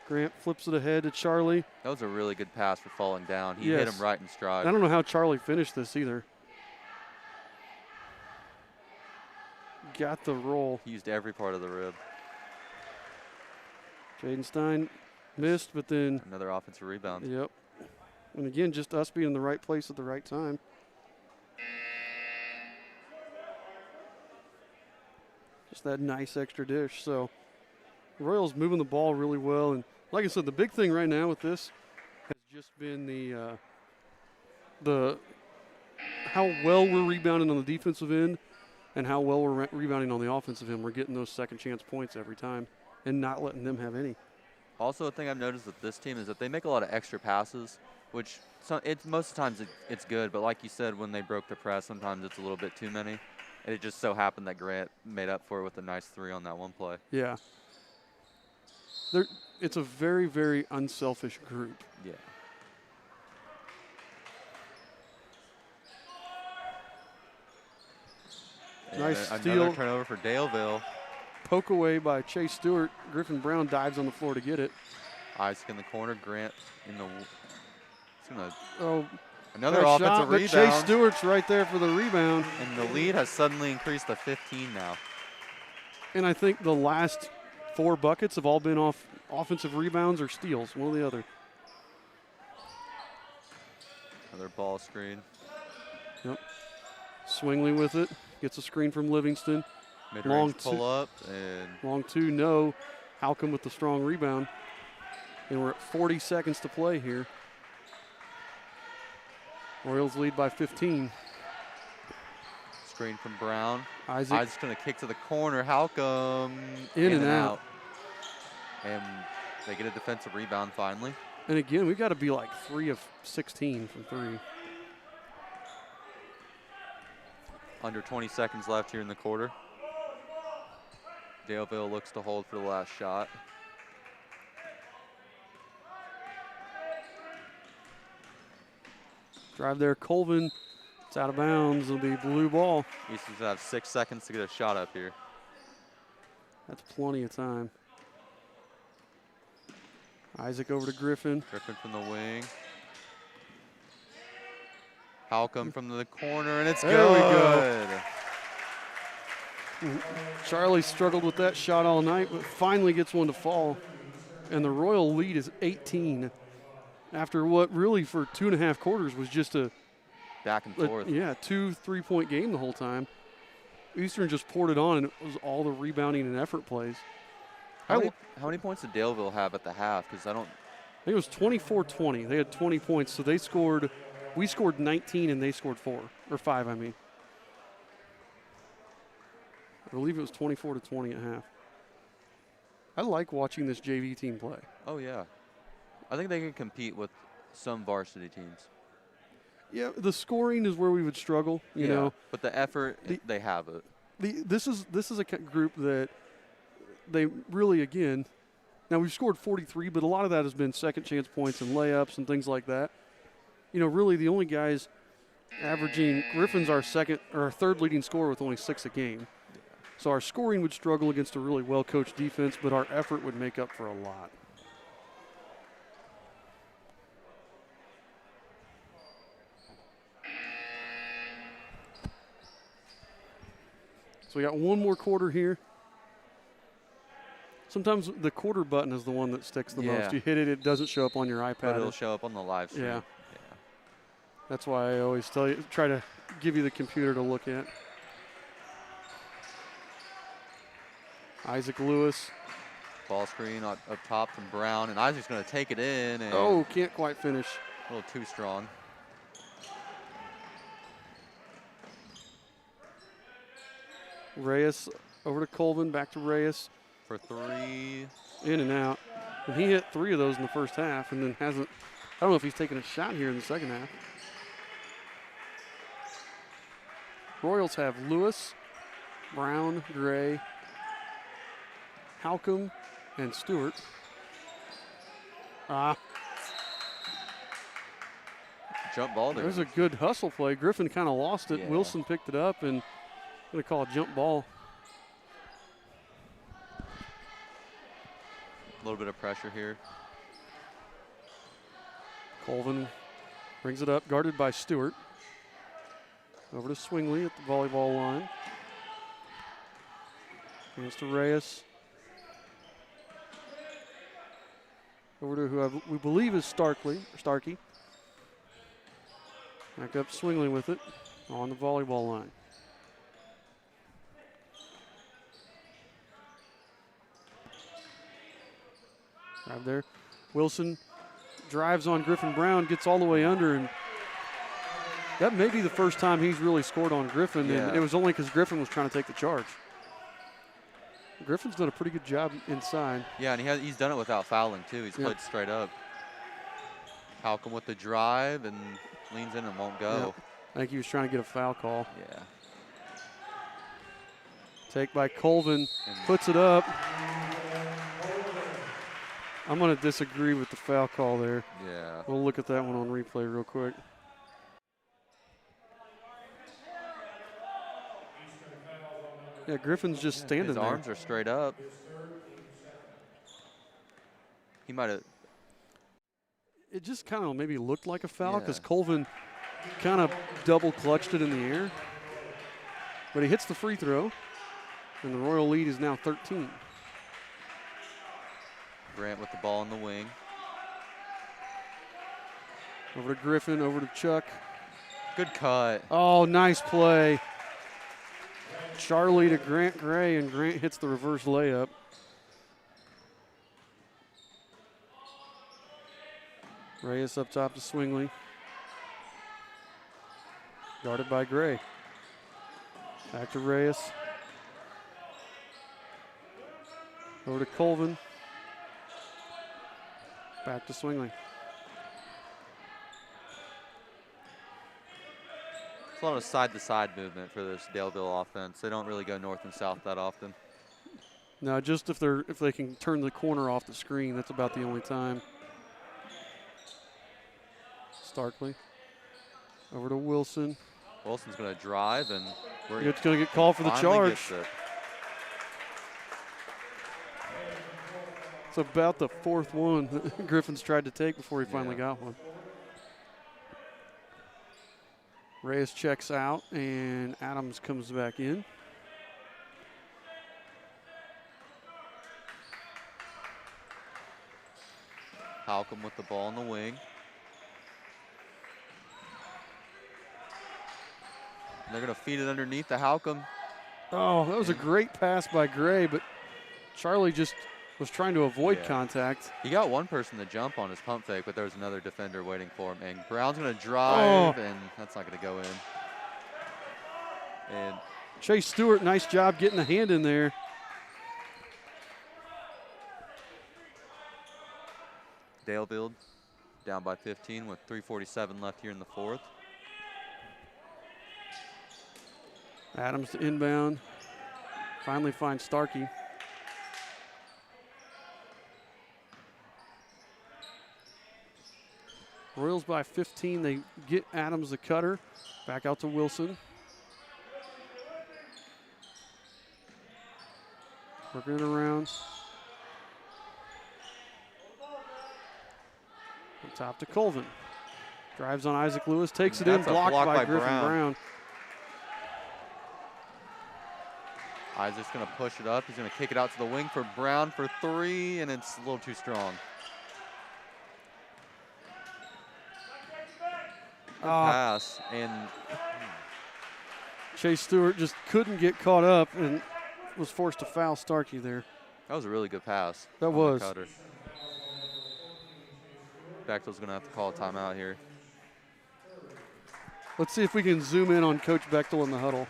Grant flips it ahead to Charlie. That was a really good pass for falling down. He hit Yes. him right in stride. I don't know how Charlie finished this either. Got the roll. He used every part of the rib. Jaden Stein missed, but then, Another offensive rebound. yep. And again, just us being in the right place at the right time. Just that nice extra dish. So, Royals moving the ball really well. And like I said, the big thing right now with this has just been the how well we're rebounding on the defensive end and how well we're rebounding on the offensive end. We're getting those second chance points every time and not letting them have any. Also, a thing I've noticed with this team is that they make a lot of extra passes, which most of the times it's good. But like you said, when they broke the press, sometimes it's a little bit too many. And it just so happened that Grant made up for it with a nice three on that one play. Yeah. It's a very, very unselfish group. Yeah. Nice And steal. another turnover for Daleville. Poke away by Chase Stewart. Griffin Brown dives on the floor to get it. Isaac in the corner. Grant in the. It's gonna. Oh, Another nice offensive shot, but rebound. Chase Stewart's right there for the rebound. And the lead has suddenly increased to 15 now. And I think the last 4 buckets have all been off offensive rebounds or steals, one or the other. Another ball screen. Yep. Swingley with it. Gets a screen from Livingston. Long Mid-range pull up and Long two, no. Halcomb with the strong rebound. And we're at 40 seconds to play here. Royals lead by 15. screen from Brown. Isaac Isaac's going to kick to the corner. Halcomb in and out. And they get a defensive rebound finally. And again, we've got to be like 3 of 16 from 3. Under 20 seconds left here in the quarter. Daleville looks to hold for the last shot. Drive there, Colvin. It's out of bounds. It'll be blue ball. Easton's going to have 6 seconds to get a shot up here. That's plenty of time. Isaac over to Griffin. Griffin from the wing. Halcomb from the corner, and it's There good. we go. Charlie struggled with that shot all night, but finally gets one to fall. And the Royal lead is 18 after what really for 2.5 quarters was just a back and forth. 2 3-point game the whole time. Eastern just poured it on, and it was all the rebounding and effort plays. How many points did Daleville have at the half? Because I think it was 24-20. They had 20 points, so we scored 19 and they scored 4, or 5, I mean. I believe it was 24-20 at half. I like watching this JV team play. Oh, yeah. I think they can compete with some varsity teams. Yeah, the scoring is where we would struggle, you know. But the effort, they have it. This is a group that they really, again, now we've scored 43, but a lot of that has been second chance points and layups and things like that. You know, really the only guys averaging, Griffin's our third leading scorer with only 6 a game. So our scoring would struggle against a really well-coached defense, but our effort would make up for a lot. So we got one more quarter here. Sometimes the quarter button is the one that sticks the most. You hit it, it doesn't show up on your iPad. But it'll show up on the live stream. Yeah. That's why I always tell you, try to give you the computer to look at. Isaac Lewis. Ball screen up top from Brown, and Isaac's going to take it in. And can't quite finish. A little too strong. Reyes over to Colvin, back to Reyes. For 3. In and out. And he hit 3 of those in the first half and then hasn't, I don't know if he's taken a shot here in the second half. Royals have Lewis, Brown, Gray, Halcomb, and Stewart. Jump ball there. There's a good hustle play. Griffin kind of lost it. Wilson picked it up and going to call a jump ball. A little bit of pressure here. Colvin brings it up, guarded by Stewart. Over to Swingley at the volleyball line. Hands to Reyes. Over to who we believe is Starkey. Back up Swingley with it on the volleyball line. Right there. Wilson drives on Griffin Brown, gets all the way under, and that may be the first time he's really scored on Griffin, and it was only because Griffin was trying to take the charge. Griffin's done a pretty good job inside. Yeah, and he's done it without fouling, too. He's played straight up. Halcomb with the drive and leans in and won't go. I think he was trying to get a foul call. Yeah. Take by Colvin, puts it up. I'm going to disagree with the foul call there. Yeah. We'll look at that one on replay real quick. Yeah, Griffin's just standing there. His arms are straight up. He might have. It just kind of maybe looked like a foul because Colvin kind of double clutched it in the air. But he hits the free throw, and the Royal lead is now 13. Grant with the ball in the wing. Over to Griffin, over to Chuck. Good cut. Oh, nice play. Charlie to Grant Gray, and Grant hits the reverse layup. Reyes up top to Swingley. Guarded by Gray. Back to Reyes. Over to Colvin. Back to Swingley. It's a lot of side-to-side movement for this Daleville offense. They don't really go north and south that often. No, just if they can turn the corner off the screen, that's about the only time. Starkley. Over to Wilson. Wilson's going to drive, and It's going to get called for the charge. It's about the fourth one that Griffin's tried to take before he finally got one. Reyes checks out, and Adams comes back in. Halcomb with the ball in the wing. And they're going to feed it underneath the Halcomb. Oh, that was a great pass by Gray, but Charlie just was trying to avoid contact. He got one person to jump on his pump fake, but there was another defender waiting for him. And Brown's going to drive, and that's not going to go in. And Chase Stewart, nice job getting a hand in there. Daleville down by 15 with 3:47 left here in the fourth. Adams to inbound. Finally finds Starkey. Royals by 15. They get Adams the cutter. Back out to Wilson. Working it around. On top to Colvin. Drives on Isaac Lewis. Takes it in. Blocked by Griffin Brown. Isaac's going to push it up. He's going to kick it out to the wing for Brown for three, and it's a little too strong. Pass, and Chase Stewart just couldn't get caught up and was forced to foul Starkey there. That was a really good pass. That was. Bechtel's going to have to call a timeout here. Let's see if we can zoom in on Coach Bechtel in the huddle.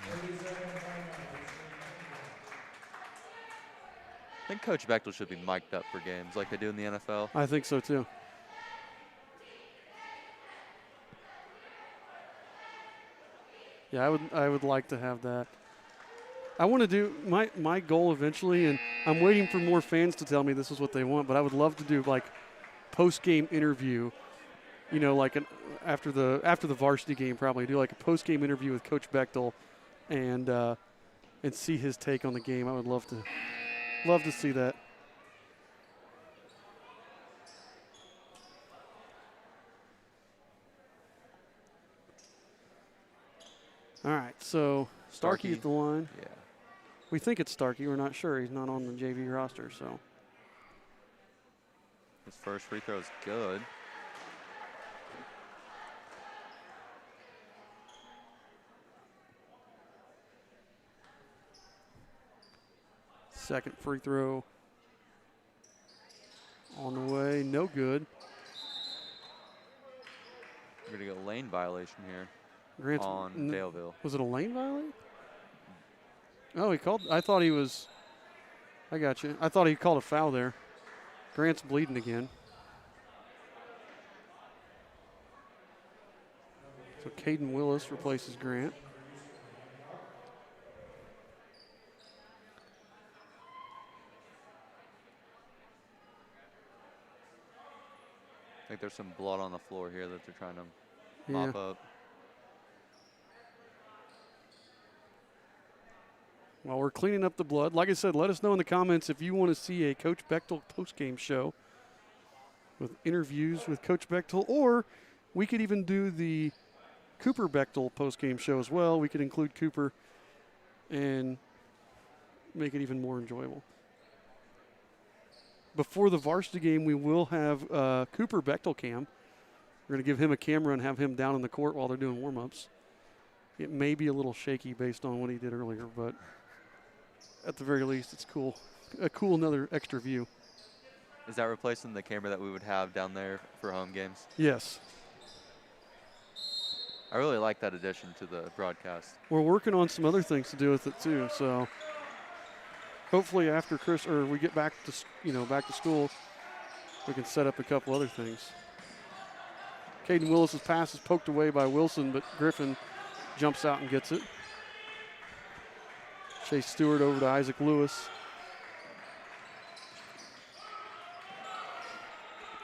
I think Coach Bechtel should be mic'd up for games like they do in the NFL. I think so too. Yeah, I would like to have that. I want to do my goal eventually, and I'm waiting for more fans to tell me this is what they want, but I would love to do like post-game interview, you know, like after the varsity game, probably do like a post-game interview with Coach Bechtel and see his take on the game. I would love to see that. All right, so Starkey at the line. Yeah. We think it's Starkey. We're not sure. He's not on the JV roster, so. His first free throw is good. Second free throw on the way. No good. We're going to get a lane violation here. Grant's on Daleville. Was it a lane violation? Oh, he called. I thought he was. I got you. I thought he called a foul there. Grant's bleeding again. So Caden Willis replaces Grant. I think there's some blood on the floor here that they're trying to mop up. While we're cleaning up the blood, like I said, let us know in the comments if you want to see a Coach Bechtel postgame show with interviews with Coach Bechtel, or we could even do the Cooper Bechtel postgame show as well. We could include Cooper and make it even more enjoyable. Before the varsity game, we will have Cooper Bechtel cam. We're going to give him a camera and have him down in the court while they're doing warm-ups. It may be a little shaky based on what he did earlier, but at the very least, it's cool. Another extra view. Is that replacing the camera that we would have down there for home games? Yes. I really like that addition to the broadcast. We're working on some other things to do with it too. So hopefully after we get back to back to school, we can set up a couple other things. Caden Willis's pass is poked away by Wilson, but Griffin jumps out and gets it. Chase Stewart over to Isaac Lewis.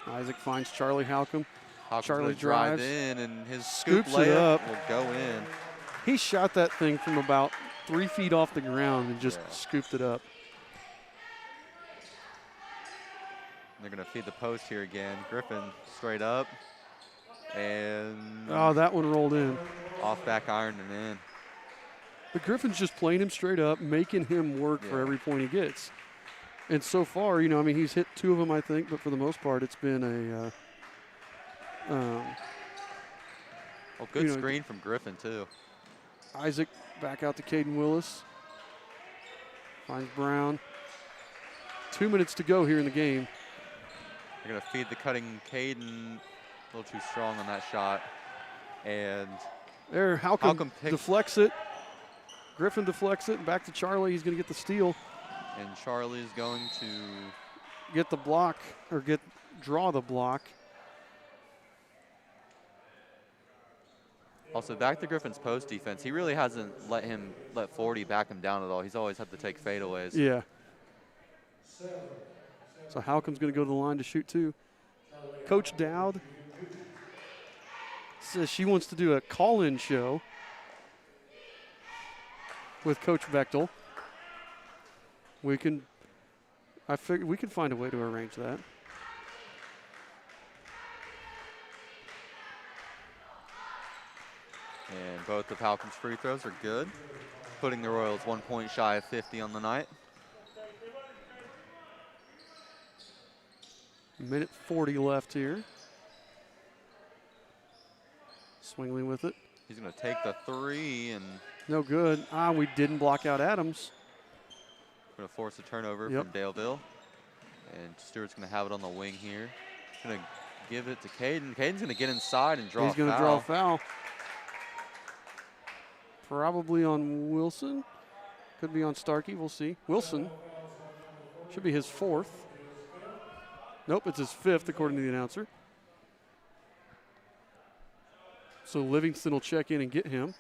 Isaac finds Charlie Halcomb. Charlie drives in, and his scoops scoop it up. will go in. He shot that thing from about 3 feet off the ground and just scooped it up. They're going to feed the post here again. Griffin straight up. And oh, that one rolled in. Off back iron and in. But Griffin's just playing him straight up, making him work for every point he gets. And so far, he's hit 2 of them, I think, but for the most part, it's been a good screen from Griffin, too. Isaac back out to Caden Willis. Finds Brown. 2 minutes to go here in the game. They're going to feed the cutting Caden. A little too strong on that shot. And there, Halcomb deflects it. Griffin deflects it. Back to Charlie. He's going to get the steal. And Charlie's going to get the block, or draw the block. Also, back to Griffin's post defense. He really hasn't let 40 back him down at all. He's always had to take fadeaways. Yeah. So Halcomb's going to go to the line to shoot 2. Coach Dowd says she wants to do a call-in show with Coach Bechtel. I figured we can find a way to arrange that. And both of Halcomb's free throws are good, putting the Royals 1 point shy of 50 on the night. Minute 40 left here. Swingley with it. He's going to take the 3 and no good. We didn't block out Adams. Going to force a turnover from Daleville. And Stewart's going to have it on the wing here. He's going to give it to Caden. Caden's going to get inside and draw a foul. He's going to draw a foul. Probably on Wilson. Could be on Starkey. We'll see. Wilson. Should be his 4th. Nope, it's his 5th, according to the announcer. So Livingston will check in and get him.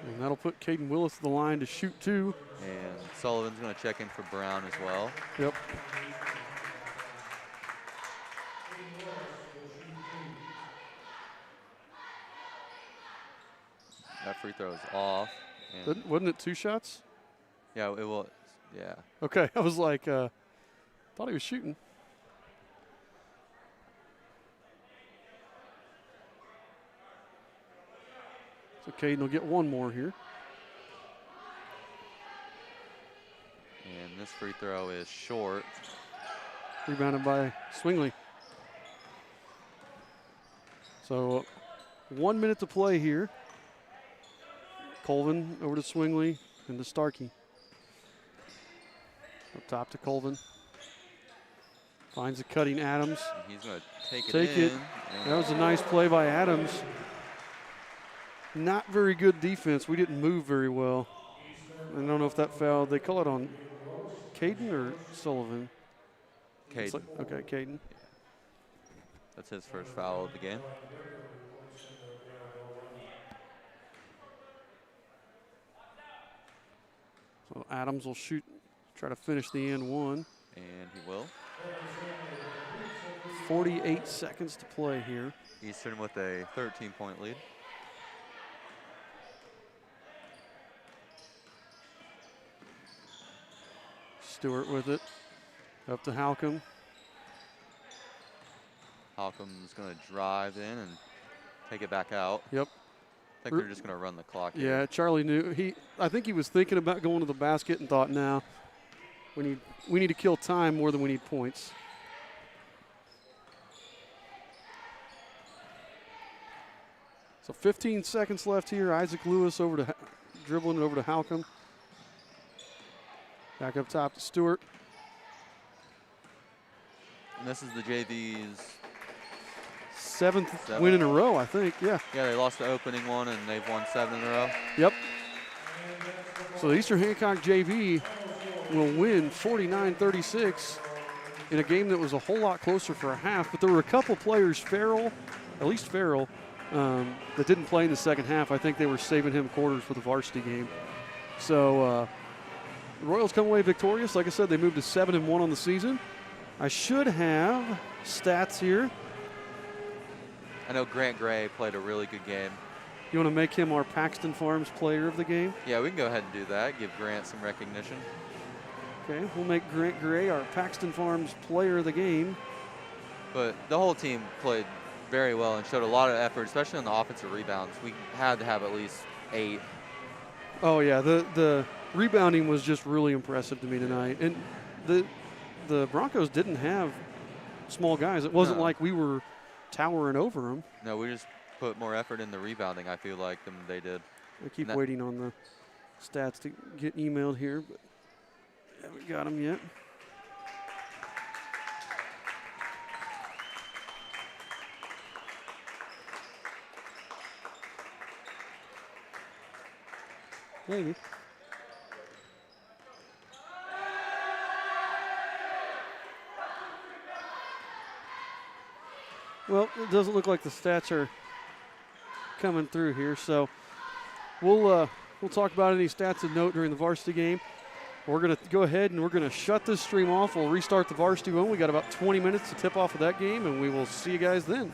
And that'll put Caden Willis to the line to shoot 2. And Sullivan's going to check in for Brown as well. Yep. That free throw is off. Wasn't it 2 shots? Yeah, it will. Yeah. Okay, I was like, thought he was shooting. So Caden will get 1 more here. And this free throw is short. Rebounded by Swingley. So 1 minute to play here. Colvin over to Swingley and to Starkey. Up top to Colvin. Finds a cutting Adams. And he's going to take it. That was a nice play by Adams. Not very good defense. We didn't move very well. I don't know if that foul, they call it on Caden or Sullivan? Caden. Okay, Caden. That's his first foul of the game. So Adams will shoot, try to finish the end 1. And he will. 48 seconds to play here. Eastern with a 13-point lead. Stewart with it. Up to Halcomb. Halcomb's going to drive in and take it back out. Yep. I think they're just going to run the clock here. Yeah, Charlie knew. I think he was thinking about going to the basket and thought, now we need to kill time more than we need points. So 15 seconds left here. Isaac Lewis dribbling it over to Halcomb. Back up top to Stewart. And this is the JV's seventh Seven. win in a row, I think. Yeah. Yeah, they lost the opening one, and they've won 7 in a row. Yep. So the Eastern Hancock JV will win 49-36 in a game that was a whole lot closer for a half. But there were a couple players, at least Farrell, that didn't play in the second half. I think they were saving him quarters for the varsity game. So the Royals come away victorious. Like I said, they moved to 7-1 on the season. I should have stats here. I know Grant Gray played a really good game. You want to make him our Paxton Farms player of the game? Yeah, we can go ahead and do that. Give Grant some recognition. Okay, we'll make Grant Gray our Paxton Farms player of the game. But the whole team played very well and showed a lot of effort, especially on the offensive rebounds. We had to have at least 8. Oh, yeah, the rebounding was just really impressive to me tonight. And the Broncos didn't have small guys. It wasn't like we were towering over them. No, we just put more effort in the rebounding, I feel like, than they did. I keep waiting on the stats to get emailed here, but haven't got them yet. Maybe. Well, it doesn't look like the stats are coming through here, so we'll talk about any stats of note during the varsity game. We're going to go ahead and we're going to shut this stream off. We'll restart the varsity one. We got about 20 minutes to tip off of that game, and we will see you guys then.